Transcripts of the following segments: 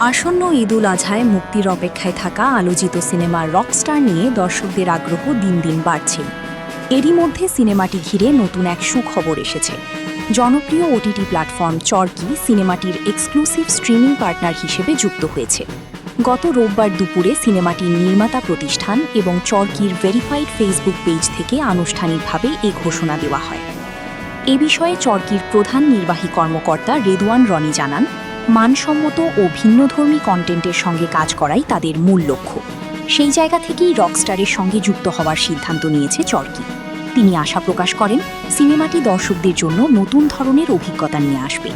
আসন্ন ঈদুল আজহায় মুক্তির অপেক্ষায় থাকা আলোচিত সিনেমা রকস্টার নিয়ে দর্শকদের আগ্রহ দিন দিন বাড়ছে। এরই মধ্যে সিনেমাটি ঘিরে নতুন এক সুখবর এসেছে। জনপ্রিয় ওটিটি প্ল্যাটফর্ম চরকি সিনেমাটির এক্সক্লুসিভ স্ট্রিমিং পার্টনার হিসেবে যুক্ত হয়েছে। গত রোববার দুপুরে সিনেমাটির নির্মাতা প্রতিষ্ঠান এবং চরকির ভেরিফাইড ফেসবুক পেজ থেকে আনুষ্ঠানিকভাবে এই ঘোষণা দেওয়া হয়। এ বিষয়ে চরকির প্রধান নির্বাহী কর্মকর্তা রেদওয়ান রনি জানান, মানসম্মত ও ভিন্নধর্মী কন্টেন্টের সঙ্গে কাজ করাই তাদের মূল লক্ষ্য। সেই জায়গা থেকেই রকস্টারের সঙ্গে যুক্ত হওয়ার সিদ্ধান্ত নিয়েছে চরকি। তিনি আশা প্রকাশ করেন, সিনেমাটি দর্শকদের জন্য নতুন ধরনের অভিজ্ঞতা নিয়ে আসবে।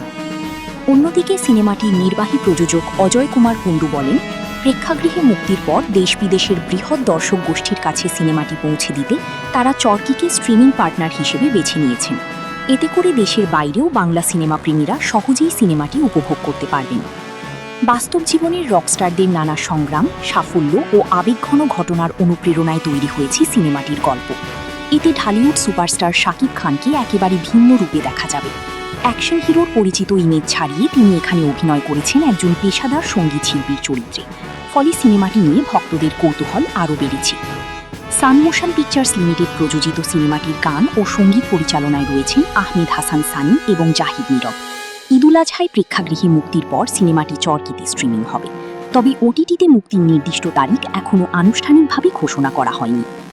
অন্যদিকে সিনেমাটির নির্বাহী প্রযোজক অজয় কুমার কুণ্ডু বলেন, প্রেক্ষাগৃহে মুক্তির পর দেশ বিদেশের বৃহৎ দর্শক গোষ্ঠীর কাছে সিনেমাটি পৌঁছে দিতে তারা চরকিকে স্ট্রিমিং পার্টনার হিসেবে বেছে নিয়েছেন। এতে করে দেশের বাইরেও বাংলা সিনেমা প্রেমীরা সহজেই সিনেমাটি উপভোগ করতে পারবেন। বাস্তব জীবনের রকস্টারদের নানা সংগ্রাম, সাফল্য ও আবেগঘন ঘটনার অনুপ্রেরণায় তৈরি হয়েছে সিনেমাটির গল্প। এতে ঢালিউড সুপারস্টার শাকিব খানকে একেবারে ভিন্ন রূপে দেখা যাবে। অ্যাকশন হিরোর পরিচিত ইমেজ ছাড়িয়ে তিনি এখানে অভিনয় করেছেন একজন পেশাদার সঙ্গীত শিল্পীর চরিত্রে। ফলে সিনেমাটি নিয়ে ভক্তদের কৌতূহল আরও বেড়েছে। সান মোশন পিকচার্স লিমিটেড প্রযোজিত সিনেমাটির গান ও সঙ্গীত পরিচালনায় রয়েছেন আহমেদ হাসান সানি এবং জাহিদ নীরব। ঈদুল আজহায় প্রেক্ষাগৃহে মুক্তির পর সিনেমাটি চরকিতে স্ট্রিমিং হবে। তবে ওটিটিতে মুক্তির নির্দিষ্ট তারিখ এখনও আনুষ্ঠানিকভাবে ঘোষণা করা হয়নি।